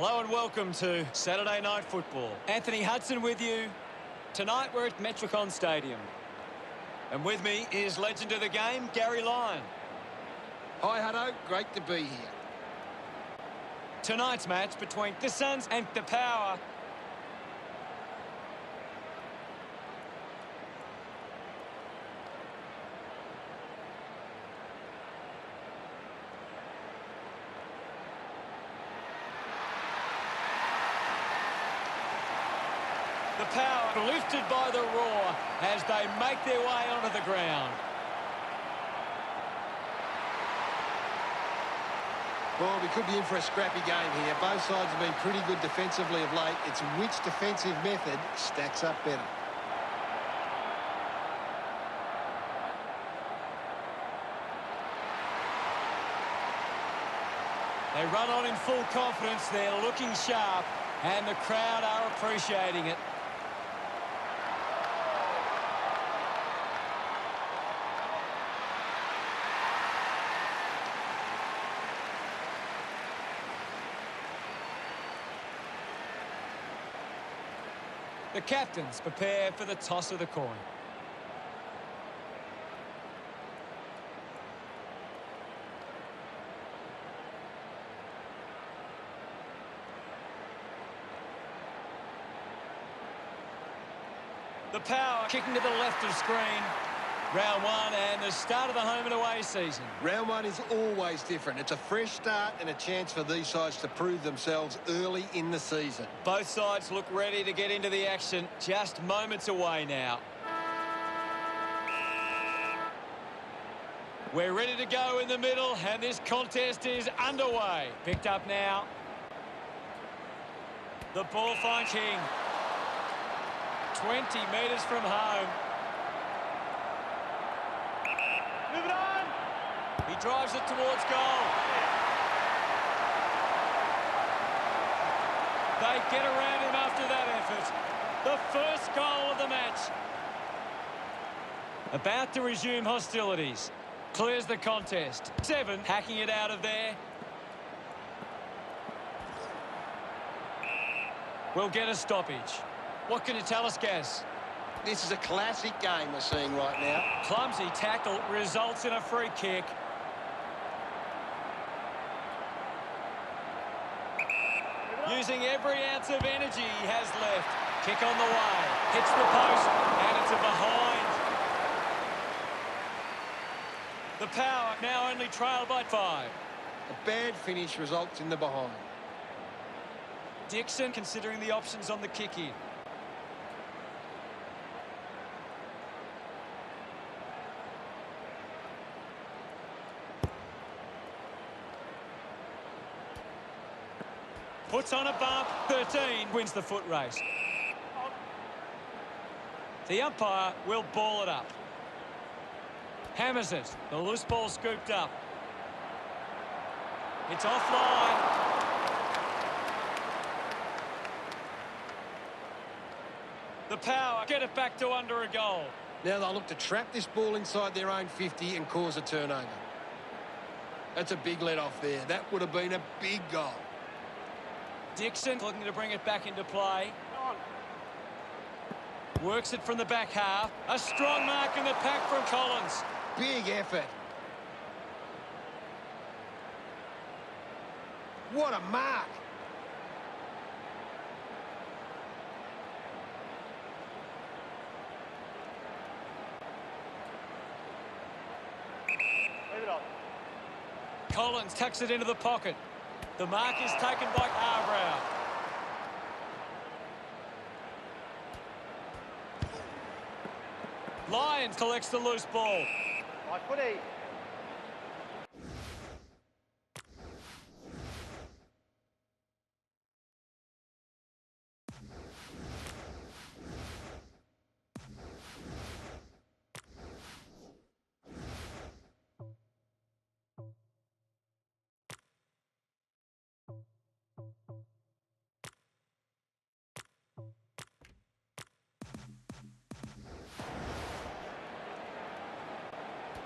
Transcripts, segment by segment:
Hello and welcome to Saturday Night Football. Anthony Hudson with you. Tonight we're at Metricon Stadium. And with me is legend of the game, Gary Lyon. Hi, Hutto. Great to be here. Tonight's match between the Suns and the Power. The Power lifted by the roar as they make their way onto the ground. Well, we could be in for a scrappy game here. Both sides have been pretty good defensively of late. It's which defensive method stacks up better. They run on in full confidence. They're looking sharp, and the crowd are appreciating it. The captains prepare for the toss of the coin. The Power kicking to the left of screen. Round one and the start of the home and away season. Round one is always different. It's a fresh start and a chance for these sides to prove themselves early in the season. Both sides look ready to get into the action. Just moments away now. We're ready to go in the middle, and this contest is underway. Picked up now. The ball finds King. 20 metres from home. Move it on. He drives it towards goal. They get around him after that effort. The first goal of the match. About to resume hostilities. Clears the contest. 7 hacking it out of there. We'll get a stoppage. What can you tell us, Gaz? This is a classic game we're seeing right now. Clumsy tackle results in a free kick. Using every ounce of energy he has left. Kick on the way. Hits the post, and it's a behind. The Power now only trail by 5. A bad finish results in the behind. Dixon considering the options on the kick-in. Puts on a bump. 13 wins the foot race. The umpire will ball it up. Hammers it. The loose ball scooped up. It's offline. The Power get it back to under a goal. Now they'll look to trap this ball inside their own 50 and cause a turnover. That's a big let off there. That would have been a big goal. Dixon looking to bring it back into play. Works it from the back half. A strong mark in the pack from Collins. Big effort. What a mark. Leave it on. Collins tucks it into the pocket. The mark is taken by Arbrow. Lyons collects the loose ball. Right footy.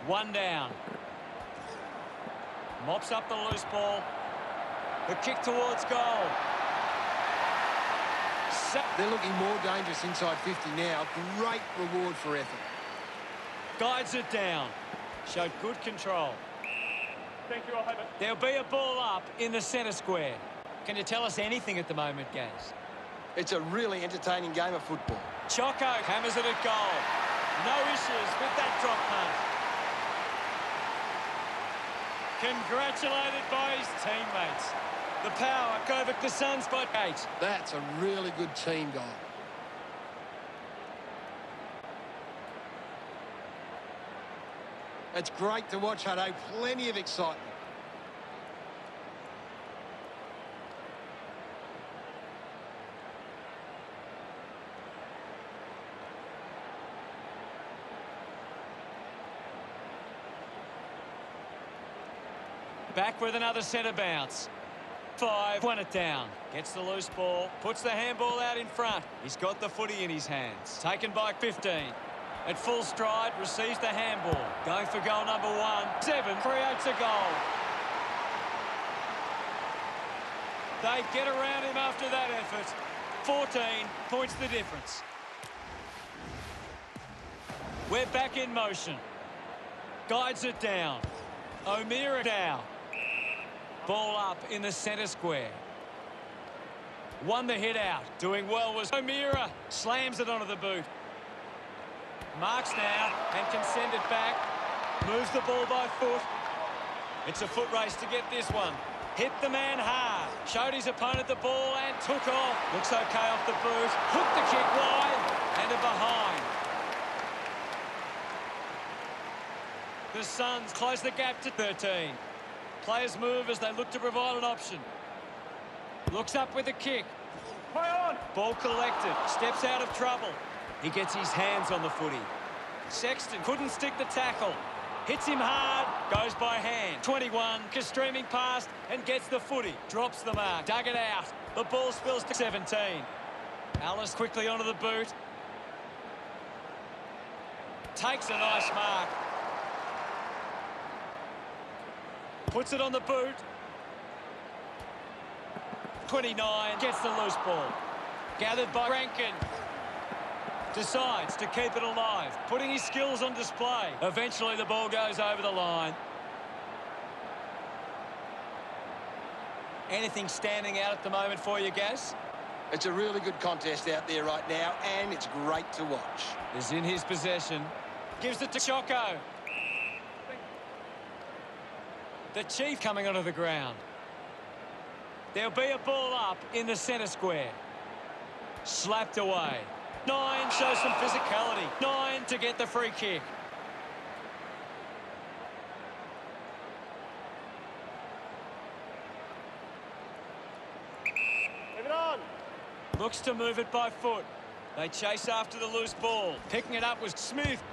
One down. Mops up the loose ball. The kick towards goal. They're looking more dangerous inside 50 now. Great reward for effort. Guides it down. Showed good control. Thank you, I'll have it. There'll be a ball up in the centre square. Can you tell us anything at the moment, Gaz? It's a really entertaining game of football. Choco hammers it at goal. No issues with that drop punt. Congratulated by his teammates. The Power go over the Suns by 8. That's a really good team goal. It's great to watch, Hutto. Plenty of excitement. Back with another centre bounce. 5, won it down. Gets the loose ball, puts the handball out in front. He's got the footy in his hands. Taken by 15. At full stride, receives the handball. Going for goal number 1. 7 creates a goal. They get around him after that effort. 14 points the difference. We're back in motion. Guides it down. O'Meara down. Ball up in the centre square. Won the hit out. Doing well was O'Meara. Slams it onto the boot. Marks now and can send it back. Moves the ball by foot. It's a foot race to get this one. Hit the man hard. Showed his opponent the ball and took off. Looks okay off the boot. Hooked the kick wide and a behind. The Suns close the gap to 13. Players move as they look to provide an option. Looks up with a kick. Play on! Ball collected. Steps out of trouble. He gets his hands on the footy. Sexton couldn't stick the tackle. Hits him hard. Goes by hand. 21. Streaming past and gets the footy. Drops the mark. Dug it out. The ball spills to 17. Alice quickly onto the boot. Takes a nice mark. Puts it on the boot. 29 gets the loose ball. Gathered by Rankin. Decides to keep it alive. Putting his skills on display. Eventually the ball goes over the line. Anything standing out at the moment for you, Gaz? It's a really good contest out there right now, and it's great to watch. Is in his possession. Gives it to Choco. The Chief coming onto the ground. There'll be a ball up in the centre square. Slapped away. 9 shows some physicality. 9 to get the free kick. Leave it on! Looks to move it by foot. They chase after the loose ball. Picking it up was Smith.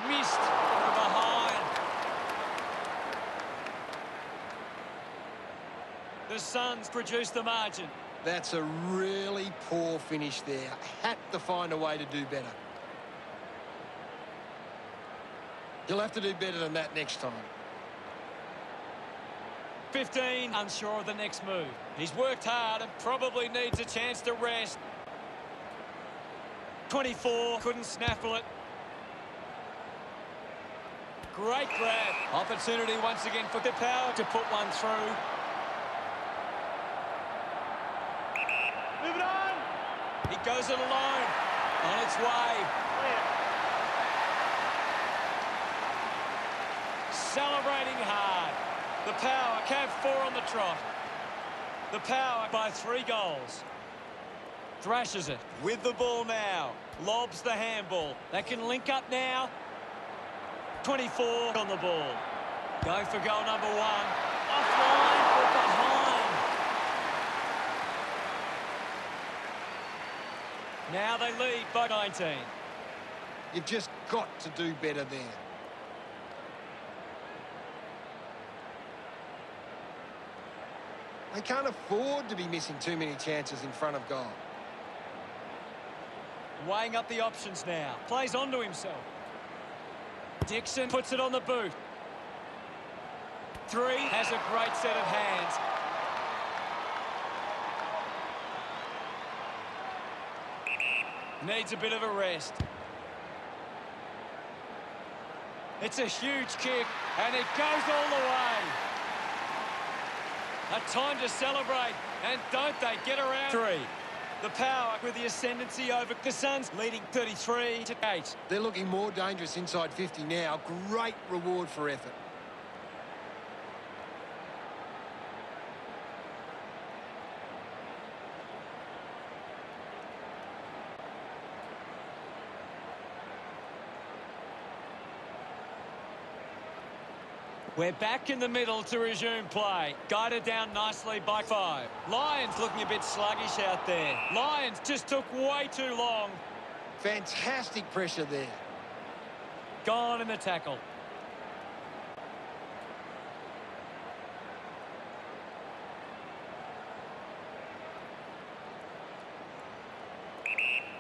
Missed from behind. The Suns produce the margin. That's a really poor finish there. Had to find a way to do better. He'll have to do better than that next time. 15, unsure of the next move. He's worked hard and probably needs a chance to rest. 24, couldn't snaffle it. Great grab. Opportunity once again for the Power to put one through. Move it on! He goes it alone. On its way. Celebrating hard. The Power have 4 on the trot. The Power by 3 goals. Thrashes it with the ball now. Lobs the handball. They can link up now. 24 on the ball. Going for goal number 1. Offline or behind. Now they lead by 19. You've just got to do better there. They can't afford to be missing too many chances in front of goal. Weighing up the options now. Plays onto himself. Dixon puts it on the boot. 3 has a great set of hands. Needs a bit of a rest. It's a huge kick, and it goes all the way. A time to celebrate, and don't they get around 3. The Power with the ascendancy over the Suns, leading 33-8. They're looking more dangerous inside 50 now. Great reward for effort. We're back in the middle to resume play. Guided down nicely by 5. Lions looking a bit sluggish out there. Lions just took way too long. Fantastic pressure there. Gone in the tackle.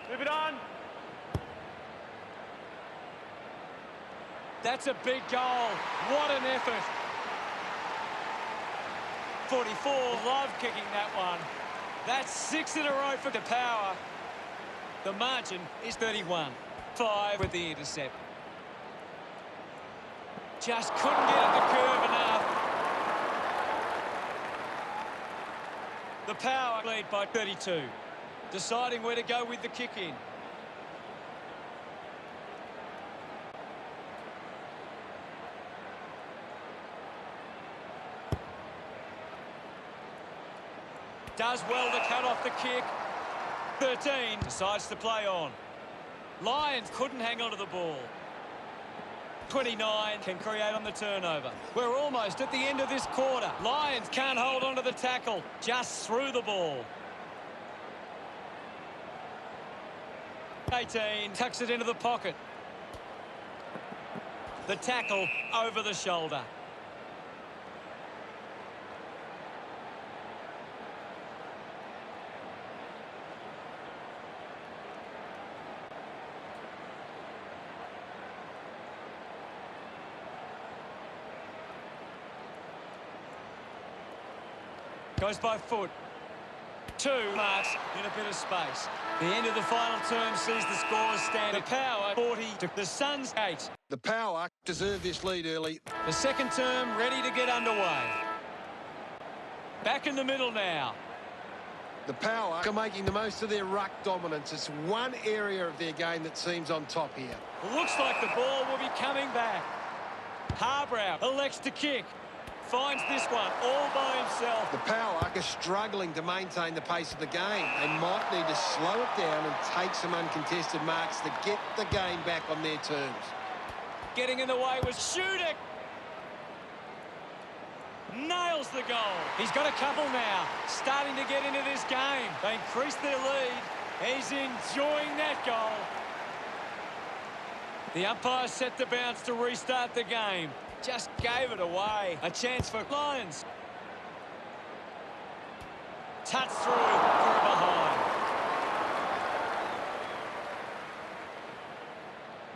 Move it on. That's a big goal. What an effort. 44, love kicking that one. That's 6 in a row for the Power. The margin is 31. 5 with the intercept. Just couldn't get at the curve enough. The Power lead by 32. Deciding where to go with the kick in. Does well to cut off the kick. 13 decides to play on. Lions couldn't hang on to the ball. 29 can create on the turnover. We're almost at the end of this quarter. Lions can't hold on to the tackle. Just threw the ball. 18 tucks it into the pocket. The tackle over the shoulder. Goes by foot. 2 marks in a bit of space. The end of the final term sees the scores stand. The Power 40 to the Suns 8. The Power deserved this lead early. The second term ready to get underway. Back in the middle now. The Power are making the most of their ruck dominance. It's one area of their game that seems on top here. Looks like the ball will be coming back. Harbrow elects to kick. Finds this one all by himself. The Power are struggling to maintain the pace of the game. They might need to slow it down and take some uncontested marks to get the game back on their terms. Getting in the way was Shudik. Nails the goal. He's got a couple now. Starting to get into this game. They increase their lead. He's enjoying that goal. The umpire set the bounce to restart the game. Just gave it away. A chance for Lions. Touch through for a behind.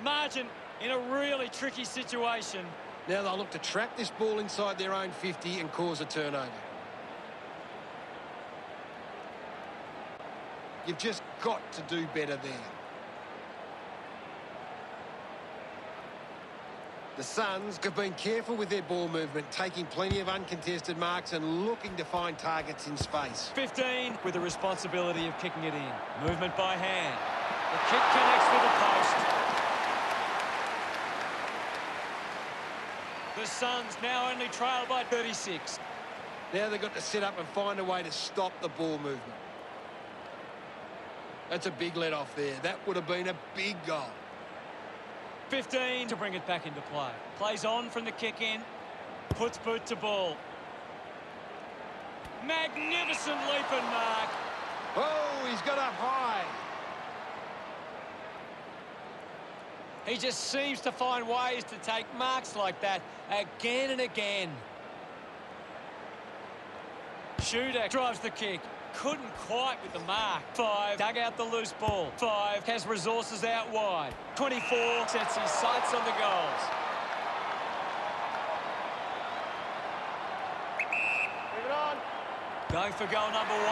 Margin in a really tricky situation. Now they'll look to trap this ball inside their own 50 and cause a turnover. You've just got to do better there. The Suns have been careful with their ball movement, taking plenty of uncontested marks and looking to find targets in space. 15 with the responsibility of kicking it in. Movement by hand. The kick connects with the post. The Suns now only trail by 36. Now they've got to set up and find a way to stop the ball movement. That's a big let off there. That would have been a big goal. 15 to bring it back into play. Plays on from the kick in. Puts boot to ball. Magnificent leap and mark. Oh, he's got up high. He just seems to find ways to take marks like that again and again. Shudik drives the kick. Couldn't quite with the mark. 5 dug out the loose ball. 5 has resources out wide. 24 sets his sights on the goals. Move it on. Going for goal number 1.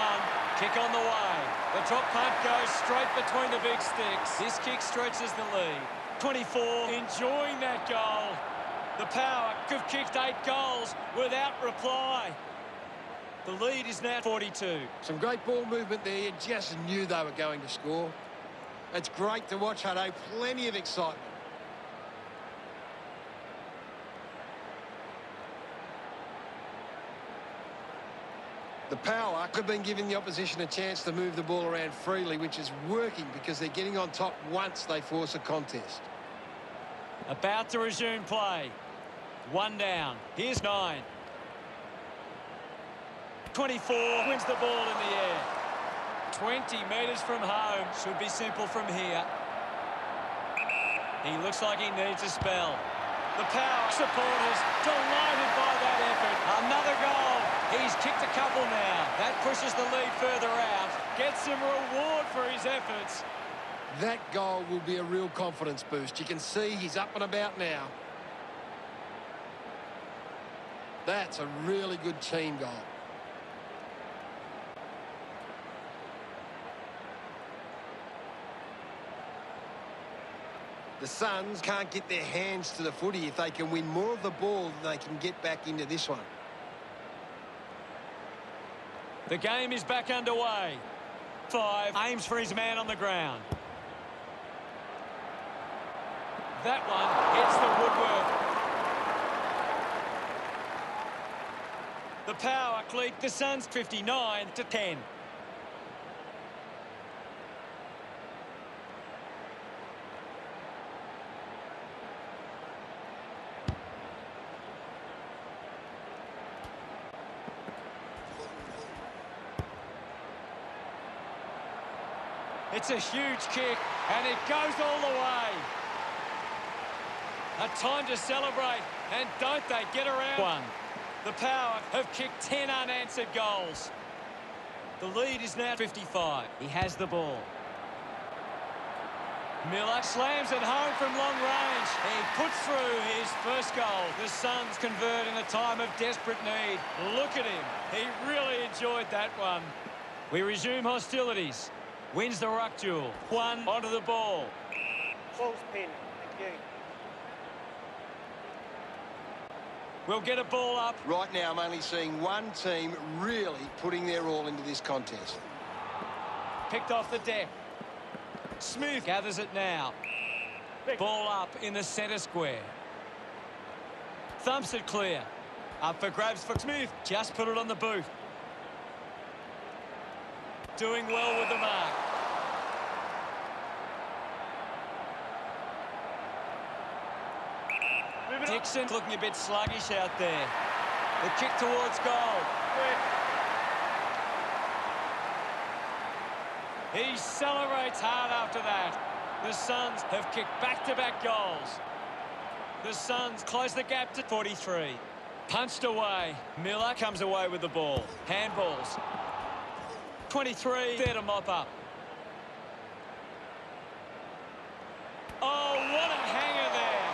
Kick on the way. The drop punt goes straight between the big sticks. This kick stretches the lead. 24, enjoying that goal. The Power have kicked 8 goals without reply. The lead is now 42. Some great ball movement there. You just knew they were going to score. It's great to watch, Hutto. Plenty of excitement. The Power have been giving the opposition a chance to move the ball around freely, which is working because they're getting on top once they force a contest. About to resume play. 1 down. Here's 9. 24 wins the ball in the air. 20 metres from home. Should be simple from here. He looks like he needs a spell. The Power supporters delighted by that effort. Another goal. He's kicked a couple now. That pushes the lead further out. Gets some reward for his efforts. That goal will be a real confidence boost. You can see he's up and about now. That's a really good team goal. The Suns can't get their hands to the footy. If they can win more of the ball, they can get back into this one. The game is back underway. 5 aims for his man on the ground. That one hits the woodwork. The Power lead the Suns 59-10. It's a huge kick, and it goes all the way. A time to celebrate, and don't they get around one. The Power have kicked 10 unanswered goals. The lead is now 55. He has the ball. Miller slams it home from long range. He puts through his first goal. The Suns convert in a time of desperate need. Look at him. He really enjoyed that one. We resume hostilities. Wins the ruck duel. 1 onto the ball. Close pin. Thank you. We'll get a ball up. Right now, I'm only seeing one team really putting their all into this contest. Picked off the deck. Smith gathers it now. Ball up in the centre square. Thumps it clear. Up for grabs for Smith. Just put it on the boot. Doing well with the mark. Dixon looking a bit sluggish out there. The kick towards goal. He celebrates hard after that. The Suns have kicked back-to-back goals. The Suns close the gap to 43. Punched away. Miller comes away with the ball. Handballs. 23 there to mop up. Oh, what a hanger there.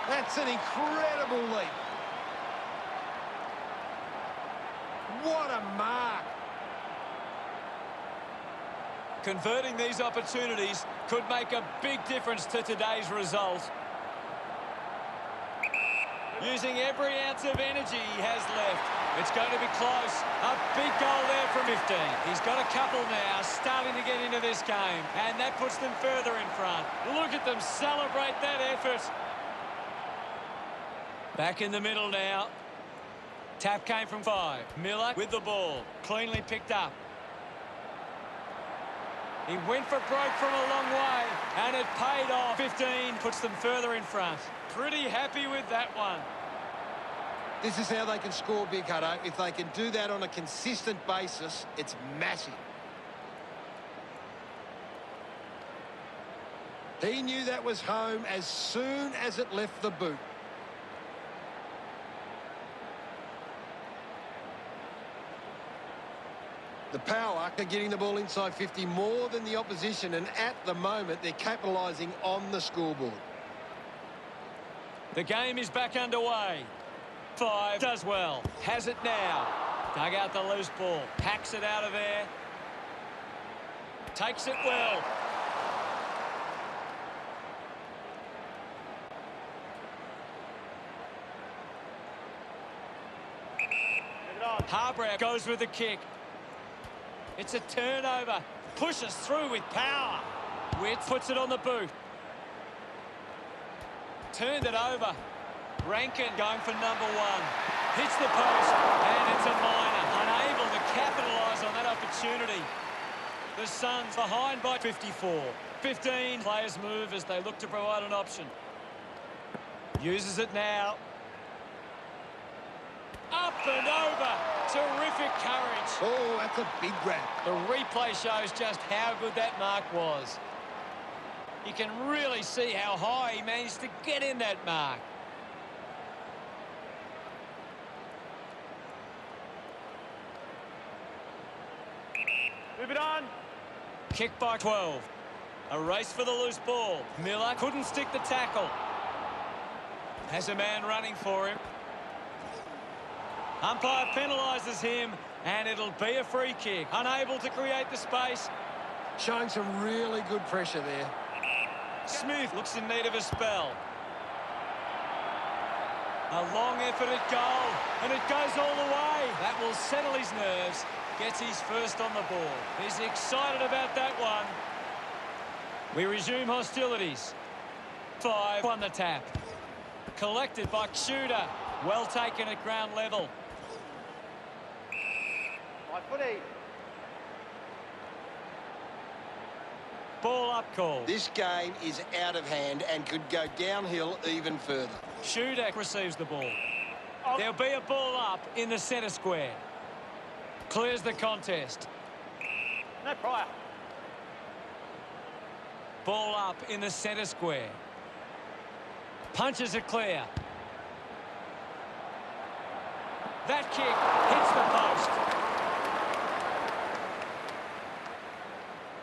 That's an incredible leap. What a mark. Converting these opportunities could make a big difference to today's result. Using every ounce of energy he has left. It's going to be close. A big goal there from 15. He's got a couple now, starting to get into this game. And that puts them further in front. Look at them celebrate that effort. Back in the middle now. Tap came from 5. Miller with the ball. Cleanly picked up. He went for broke from a long way. And it paid off. 15 puts them further in front. Pretty happy with that one. This is how they can score big, Hutto. If they can do that on a consistent basis, it's massive. He knew that was home as soon as it left the boot. The Power are getting the ball inside 50 more than the opposition, and at the moment they're capitalising on the scoreboard. The game is back underway. 5 does well. Has it now. Dug out the loose ball. Hacks it out of there. Takes it well. Harbour goes with the kick. It's a turnover. Pushes through with power. Witt puts it on the boot. Turned it over. Rankin going for number one. Hits the post, and it's a minor. Unable to capitalise on that opportunity. The Suns behind by 54. 15 players move as they look to provide an option. Uses it now. Up and over. Terrific courage. Oh, that's a big grab. The replay shows just how good that mark was. You can really see how high he managed to get in that mark. Move it on. Kick by 12. A race for the loose ball. Miller couldn't stick the tackle. Has a man running for him. Umpire penalises him, and it'll be a free kick. Unable to create the space. Showing some really good pressure there. Smith looks in need of a spell. A long effort at goal, and it goes all the way. That will settle his nerves. Gets his first on the ball. He's excited about that one. We resume hostilities. 5 on the tap. Collected by Shooter. Well taken at ground level. My footy. Ball up call. This game is out of hand and could go downhill even further. Shooter receives the ball. There'll be a ball up in the centre square. Clears the contest. No prior. Ball up in the centre square. Punches it clear. That kick hits the post.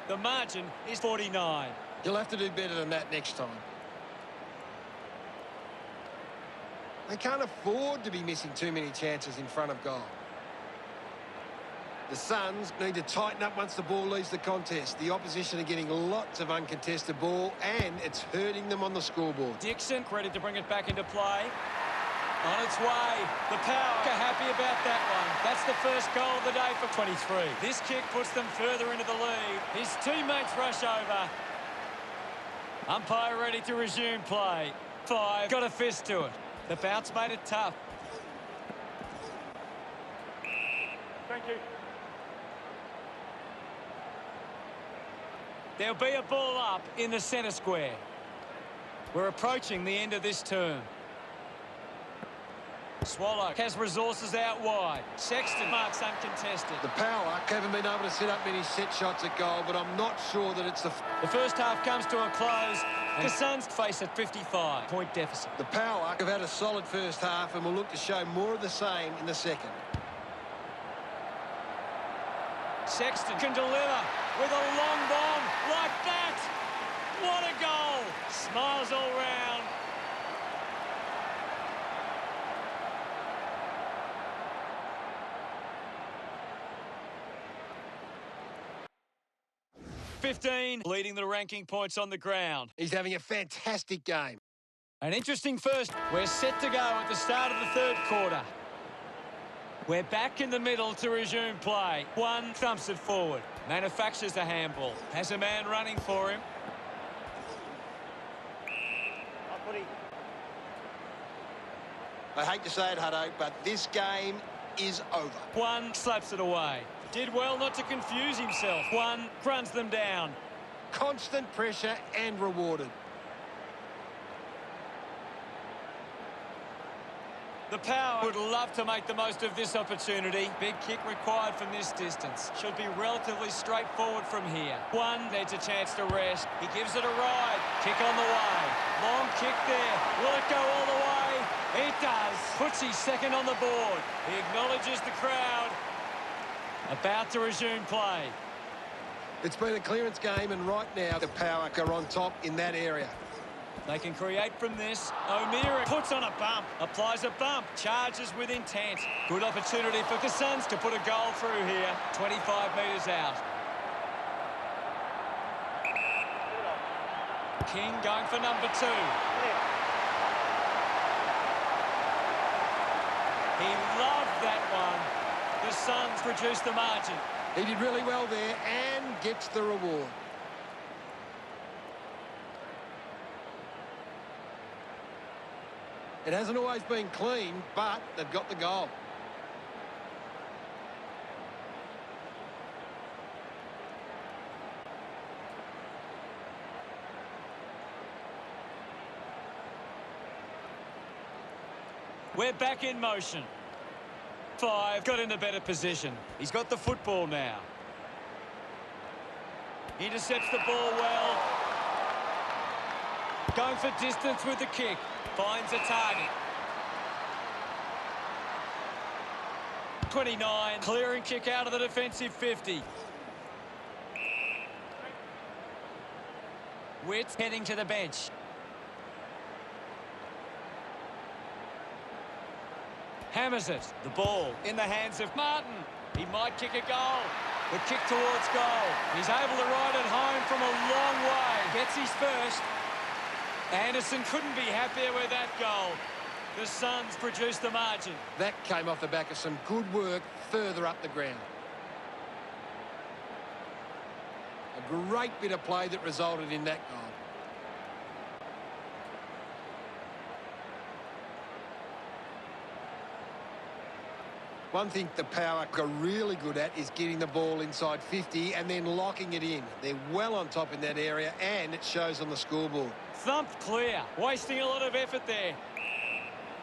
The margin is 49. You'll have to do better than that next time. They can't afford to be missing too many chances in front of goal. The Suns need to tighten up once the ball leaves the contest. The opposition are getting lots of uncontested ball, and it's hurting them on the scoreboard. Dixon ready to bring it back into play. On its way. The Power are happy about that one. That's the first goal of the day for 23. This kick puts them further into the lead. His teammates rush over. Umpire ready to resume play. 5. Got a fist to it. The bounce made it tough. Thank you. There'll be a ball up in the centre square. We're approaching the end of this term. Swallow has resources out wide. Sexton marks uncontested. The Power haven't been able to set up many set shots at goal, but I'm not sure that it's the... The first half comes to a close. The Suns face a 55-point deficit. The Power have had a solid first half and will look to show more of the same in the second. Sexton can deliver with a long bomb like that. What a goal. Smiles all round. Leading the ranking points on the ground. He's having a fantastic game. An interesting first. We're set to go at the start of the third quarter. We're back in the middle to resume play. One thumps it forward. Manufactures a handball. Has a man running for him. My footy. I hate to say it, Hutto, but this game is over. One slaps it away. Did well not to confuse himself. One grunts them down. Constant pressure and rewarded. The Power would love to make the most of this opportunity. Big kick required from this distance. Should be relatively straightforward from here. One needs a chance to rest. He gives it a ride. Kick on the way. Long kick there. Will it go all the way? It does. Puts his second on the board. He acknowledges the crowd. About to resume play. It's been a clearance game, and right now the Power are on top in that area. They can create from this. O'Meara puts on a bump, applies a bump, charges with intent. Good opportunity for the Suns to put a goal through here. 25 metres out. King going for number 2. He loved that one. The Suns produced the margin. He did really well there and gets the reward. It hasn't always been clean, but they've got the goal. We're back in motion. 5 got in a better position. He's got the football now. Intercepts the ball well. Going for distance with the kick. Finds a target. 29. Clearing kick out of the defensive 50. Witt heading to the bench. Hammers it. The ball in the hands of Martin. He might kick a goal. The kick towards goal. He's able to ride it home from a long way. Gets his first. Anderson couldn't be happier with that goal. The Suns produced the margin. That came off the back of some good work further up the ground. A great bit of play that resulted in that goal. One thing the Power are really good at is getting the ball inside 50 and then locking it in. They're well on top in that area, and it shows on the scoreboard. Thumped clear. Wasting a lot of effort there.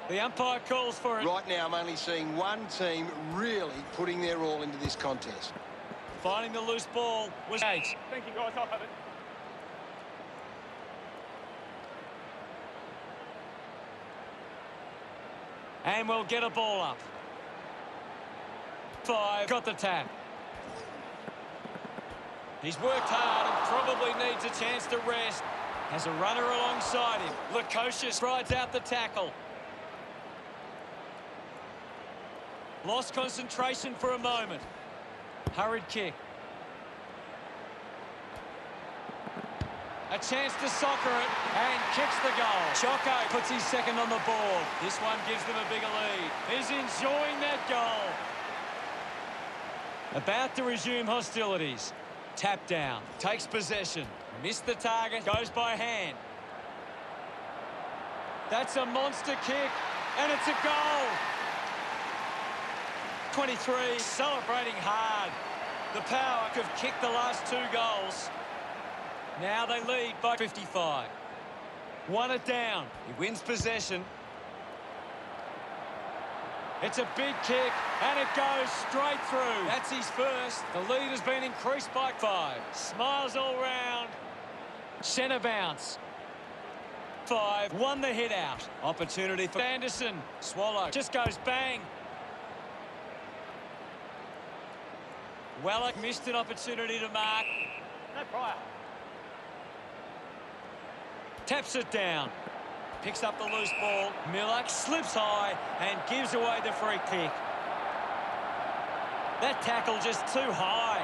The umpire calls for it. Right now, I'm only seeing one team really putting their all into this contest. Finding the loose ball was 8. Thank you, guys. I'll have it. And we'll get a ball up. 5 got the tap. He's worked hard and probably needs a chance to rest. Has a runner alongside him. Lukosius rides out the tackle. Lost concentration for a moment. Hurried kick. A chance to soccer it and kicks the goal. Choco puts his second on the board. This one gives them a bigger lead. He's enjoying that goal. About to resume hostilities. Tap down. Takes possession. Missed the target. Goes by hand. That's a monster kick. And it's a goal. 23. Celebrating hard. The Power have kicked the last 2 goals. Now they lead by 55. 1 it down. He wins possession. It's a big kick, and it goes straight through. That's his first. The lead has been increased by 5. Smiles all round. Centre bounce. 5 won the hit out. Opportunity for Anderson. Swallow just goes bang. Weller missed an opportunity to mark. No prior. Taps it down. Picks up the loose ball. Miller slips high and gives away the free kick. That tackle just too high.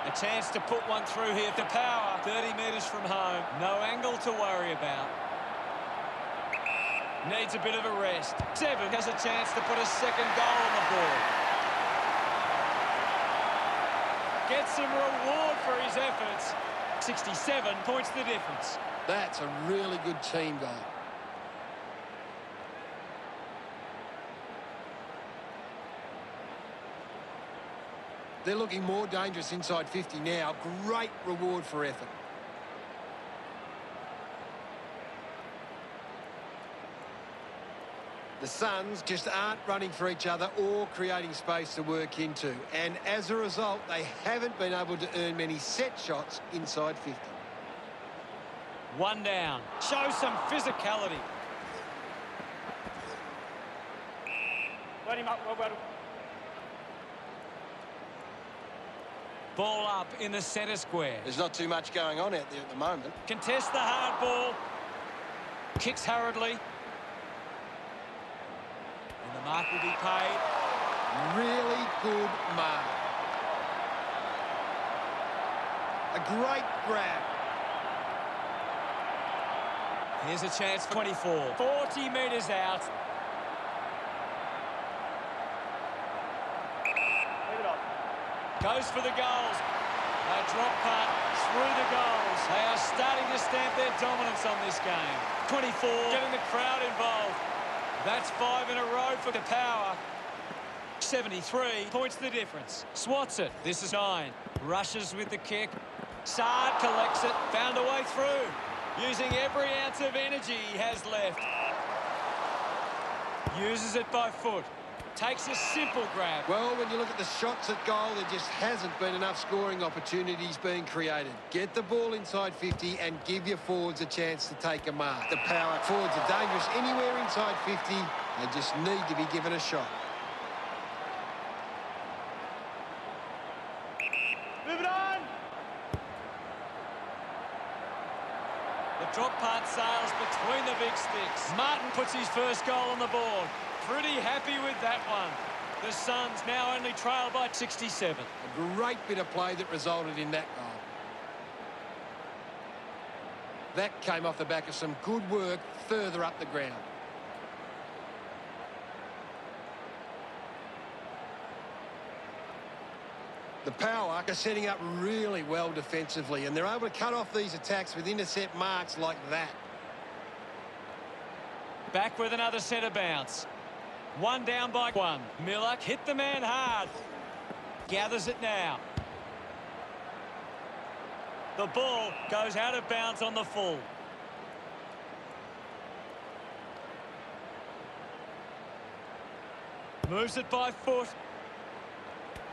A chance to put one through here to Power. 30 metres from home. No angle to worry about. Needs a bit of a rest. 7 has a chance to put a second goal on the board. Gets some reward for his efforts. 67 points the difference. That's a really good team goal. They're looking more dangerous inside 50 now. Great reward for effort. The Suns just aren't running for each other or creating space to work into. And as a result, they haven't been able to earn many set shots inside 50. 1 down. Shows some physicality. Let him up, well. Ball up in the centre square. There's not too much going on out there at the moment. Contests the hard ball. Kicks hurriedly. Mark will be paid. Really good mark. A great grab. Here's a chance for 24. 40 metres out. Leave it on. Goes for the goals. A drop punt through the goals. They are starting to stamp their dominance on this game. 24, getting the crowd involved. That's 5 in a row for the Power. 73 points the difference. Swats it. This is 9. Rushes with the kick. Saad collects it. Found a way through. Using every ounce of energy he has left. Uses it by foot. Takes a simple grab. Well, when you look at the shots at goal, there just hasn't been enough scoring opportunities being created. Get the ball inside 50 and give your forwards a chance to take a mark. The Power forwards are dangerous anywhere inside 50. They just need to be given a shot. Move it on. The drop punt sails between the big sticks. Martin puts his first goal on the board. Pretty happy with that one. The Suns now only trail by 67. A great bit of play that resulted in that goal. That came off the back of some good work further up the ground. The Power are setting up really well defensively, and they're able to cut off these attacks with intercept marks like that. Back with another centre bounce. One down by one. Miller hit the man hard. Gathers it now. The ball goes out of bounds on the full. Moves it by foot.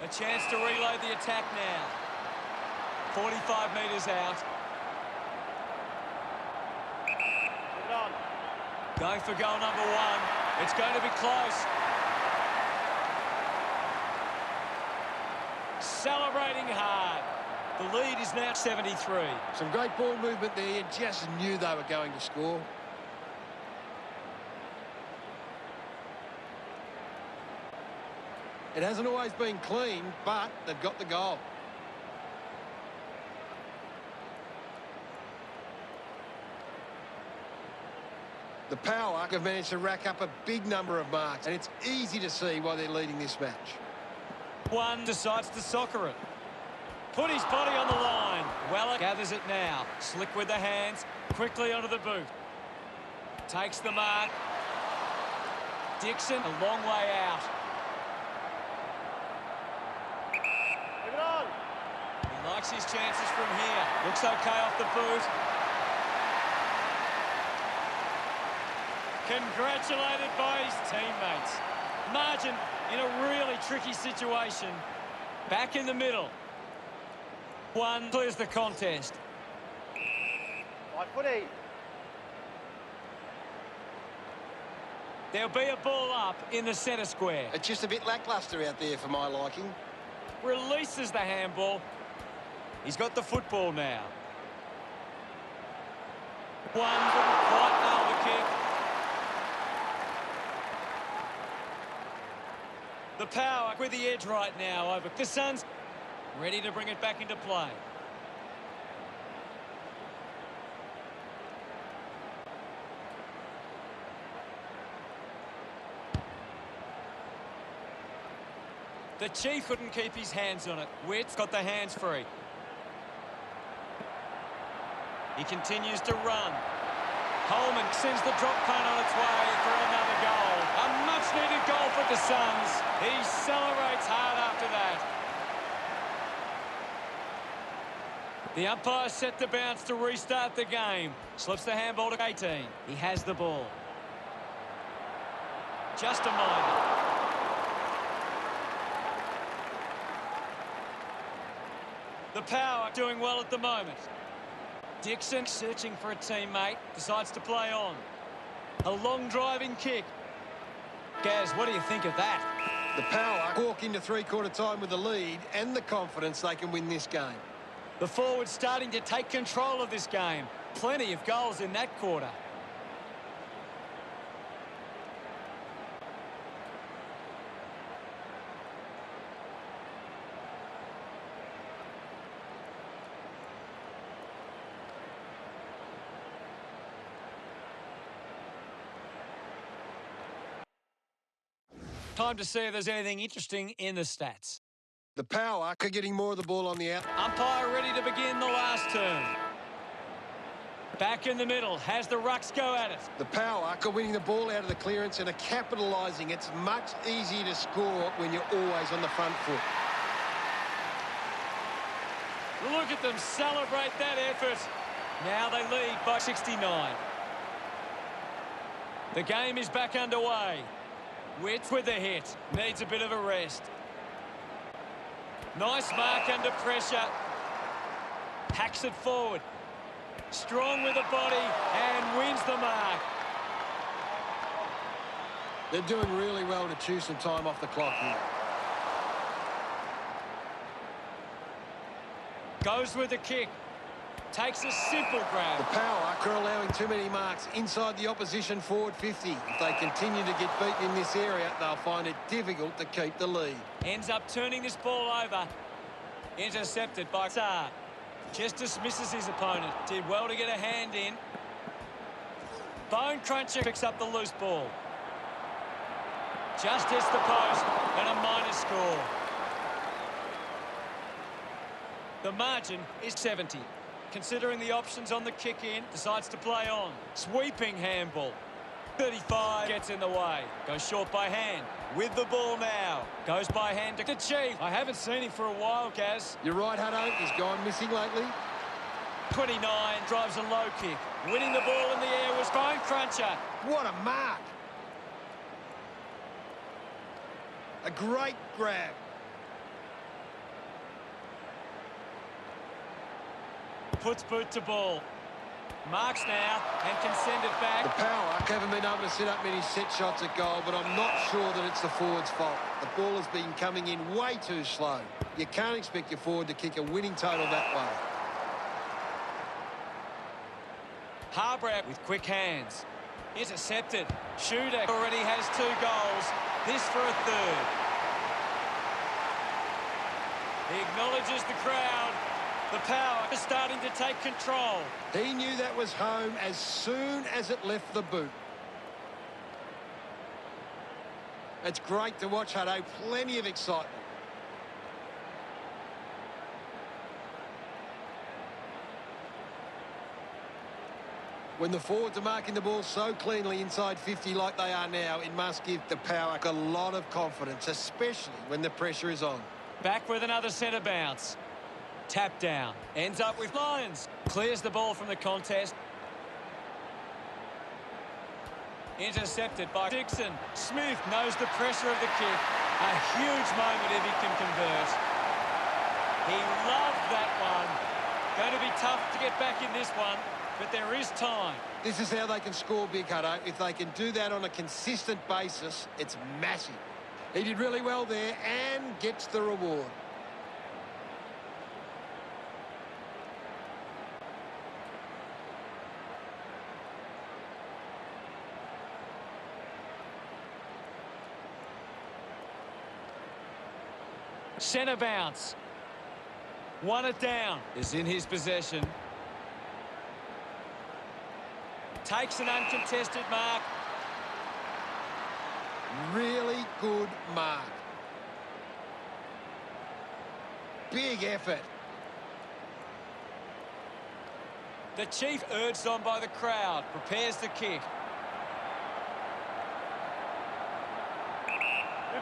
A chance to reload the attack now. 45 metres out. Leave it on. Going for goal number 1. It's going to be close. Celebrating hard. The lead is now 73. Some great ball movement there. You just knew they were going to score. It hasn't always been clean, but they've got the goal. The Power have managed to rack up a big number of marks, and it's easy to see why they're leading this match. One decides to soccer it. Put his body on the line. Weller gathers it now. Slick with the hands. Quickly onto the boot. Takes the mark. Dixon a long way out. Leave it on. He likes his chances from here. Looks okay off the boot. Congratulated by his teammates. Margin in a really tricky situation. Back in the middle. One clears the contest. Right footy. There'll be a ball up in the centre square. It's just a bit lacklustre out there for my liking. Releases the handball. He's got the football now. One couldn't quite nail the kick. The Power with the edge right now over the Suns. Ready to bring it back into play. The Chief couldn't keep his hands on it. Witt's got the hands free. He continues to run. Coleman sends the drop punt on its way for another goal. A much-needed goal for the Suns. He celebrates hard after that. The umpire set the bounce to restart the game. Slips the handball to 18. He has the ball. Just a moment. The Power doing well at the moment. Dixon searching for a teammate. Decides to play on. A long driving kick. Gaz, what do you think of that? The Power walk into three-quarter time with the lead and the confidence they can win this game. The forward starting to take control of this game. Plenty of goals in that quarter. Time to see if there's anything interesting in the stats. The power are getting more of the ball on the out. Umpire ready to begin the last turn. Back in the middle, has the rucks go at it. The power are winning the ball out of the clearance and are capitalising. It's much easier to score when you're always on the front foot. Look at them celebrate that effort. Now they lead by 69. The game is back underway. Witt with the hit. Needs a bit of a rest. Nice mark under pressure. Hacks it forward. Strong with the body and wins the mark. They're doing really well to chew some time off the clock here. Goes with the kick. Takes a simple grab. The power are allowing too many marks inside the opposition forward 50. If they continue to get beaten in this area, they'll find it difficult to keep the lead. Ends up turning this ball over. Intercepted by Tsar. Just dismisses his opponent. Did well to get a hand in. Bone Cruncher picks up the loose ball. Just hits the post and a minor score. The margin is 70. Considering the options on the kick-in, decides to play on. Sweeping handball. 35 gets in the way. Goes short by hand. With the ball now. Goes by hand to the Chief. I haven't seen him for a while, Gaz. You're right, Hutto. He's gone missing lately. 29 drives a low kick. Winning the ball in the air was Bone Cruncher. What a mark. A great grab. Puts boot to ball. Marks now and can send it back. The power haven't been able to set up many set shots at goal, but I'm not sure that it's the forward's fault. The ball has been coming in way too slow. You can't expect your forward to kick a winning total that way. Harbour with quick hands. Intercepted. Shooter already has 2 goals. This for a third. He acknowledges the crowd. The power is starting to take control. He knew that was home as soon as it left the boot. It's great to watch, Hutto. Plenty of excitement. When the forwards are marking the ball so cleanly inside 50 like they are now, it must give the power a lot of confidence, especially when the pressure is on. Back with another centre bounce. Tap down. Ends up with Lyons. Clears the ball from the contest. Intercepted by Dixon. Smith knows the pressure of the kick. A huge moment if he can convert. He loved that one. Going to be tough to get back in this one, but there is time. This is how they can score big, Hutto. If they can do that on a consistent basis, it's massive. He did really well there and gets the reward. Centre bounce. Won it down. Is in his possession. Takes an uncontested mark. Really good mark. Big effort. The Chief urged on by the crowd. Prepares the kick.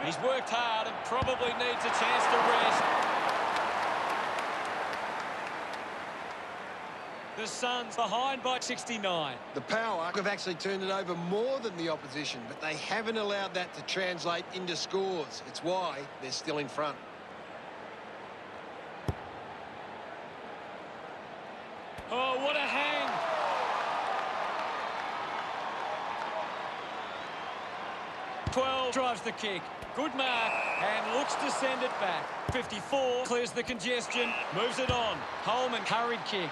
He's worked hard and probably needs a chance to rest. The Suns behind by 69. The power have actually turned it over more than the opposition, but they haven't allowed that to translate into scores. It's why they're still in front. Oh, what a hang. Drives the kick. Good mark and looks to send it back. 54 clears the congestion, moves it on. Holman hurried kick.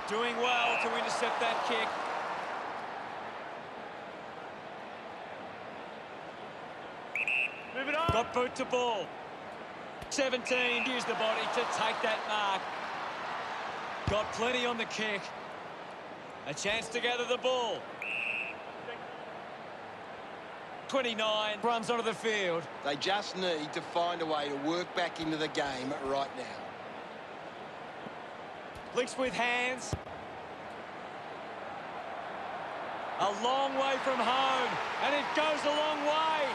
Doing well to intercept that kick. Move it on. Got boot to ball. 17 used the body to take that mark. Got plenty on the kick. A chance to gather the ball. 29 runs onto the field. They just need to find a way to work back into the game right now. Flicks with hands. A long way from home, and it goes a long way.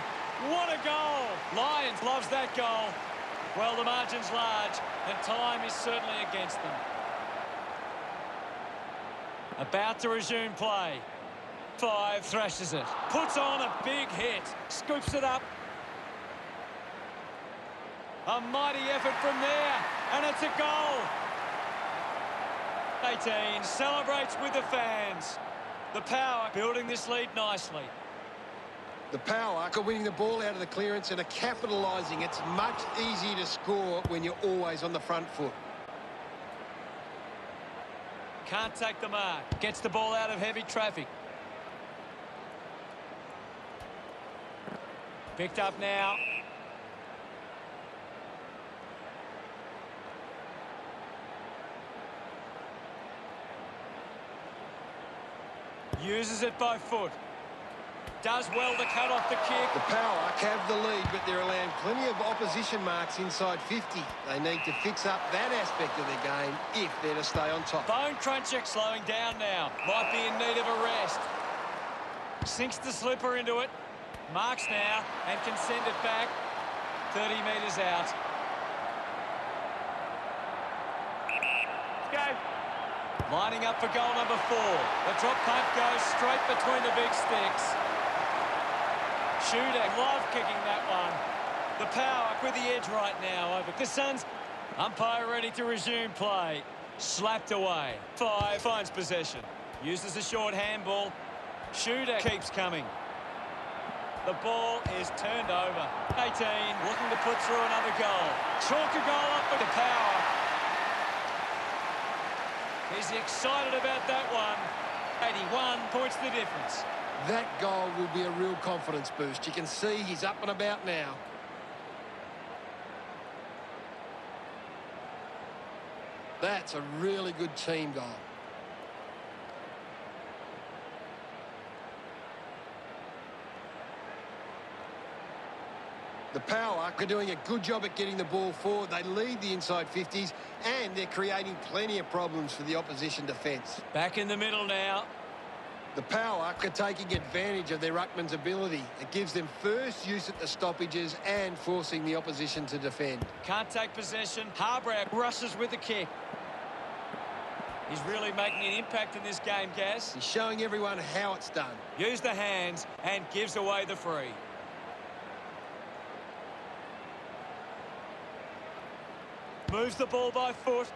What a goal! Lions loves that goal. Well, the margin's large, and time is certainly against them. About to resume play. 5 thrashes it. Puts on a big hit. Scoops it up. A mighty effort from there, and it's a goal. 18 celebrates with the fans. The Power building this lead nicely. The Power are winning the ball out of the clearance and are capitalising. It's much easier to score when you're always on the front foot. Can't take the mark. Gets the ball out of heavy traffic. Picked up now. Uses it by foot. Does well to cut off the kick. The Power have the lead, but they're allowing plenty of opposition marks inside 50. They need to fix up that aspect of their game if they're to stay on top. Bone cruncher slowing down now. Might be in need of a rest. Sinks the slipper into it. Marks now and can send it back 30 metres out. Go. Lining up for goal number 4. The drop punt goes straight between the big sticks. Shooter, love kicking that one. The Power with the edge right now over the Suns. Umpire ready to resume play. Slapped away. 5 finds possession. Uses a short handball. Shooter keeps coming. The ball is turned over. 18 looking to put through another goal. Chalk a goal up for the Power. He's excited about that one. 81 points the difference. That goal will be a real confidence boost. You can see he's up and about now. That's a really good team goal. The Power are doing a good job at getting the ball forward. They lead the inside 50s, and they're creating plenty of problems for the opposition defence. Back in the middle now. The Power are taking advantage of their ruckman's ability. It gives them first use at the stoppages and forcing the opposition to defend. Can't take possession. Harbour rushes with the kick. He's really making an impact in this game, Gaz. He's showing everyone how it's done. Use the hands and gives away the free. Moves the ball by foot.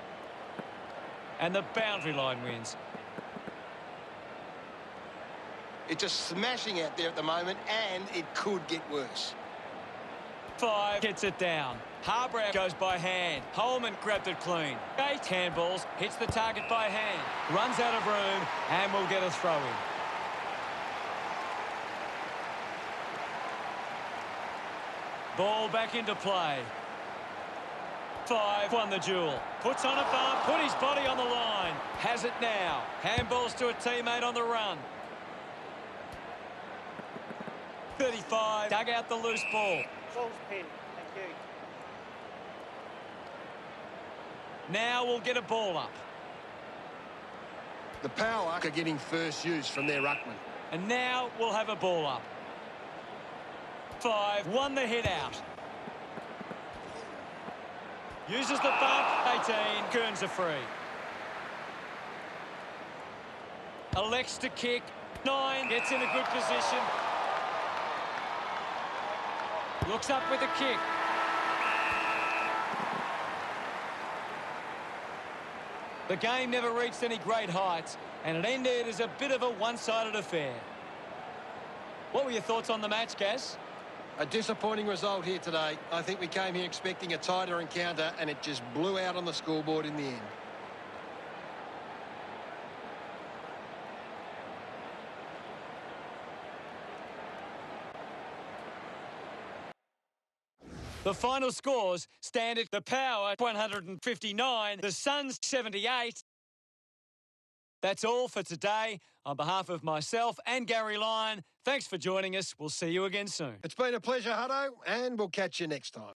And the boundary line wins. It's a smashing out there at the moment, and it could get worse. 5 gets it down. Harbour goes by hand. Holman grabbed it clean. 8 handballs, hits the target by hand. Runs out of room and will get a throw in. Ball back into play. 5 won the duel. Puts on a bump, put his body on the line. Has it now. Handballs to a teammate on the run. 35, dug out the loose ball. Ball's pinned. Thank you. Now we'll get a ball up. The Power are getting first use from their ruckman. And now we'll have a ball up. 5, won the hit out. Uses the bump, 18, Kearns a free. Elects to kick, 9, gets in a good position. Looks up with a kick. The game never reached any great heights, and it ended as a bit of a one-sided affair. What were your thoughts on the match, Gaz? A disappointing result here today. I think we came here expecting a tighter encounter, and it just blew out on the scoreboard in the end. The final scores stand at the Power 159, the Suns 78. That's all for today. On behalf of myself and Gary Lyon, thanks for joining us. We'll see you again soon. It's been a pleasure, Hutto, and we'll catch you next time.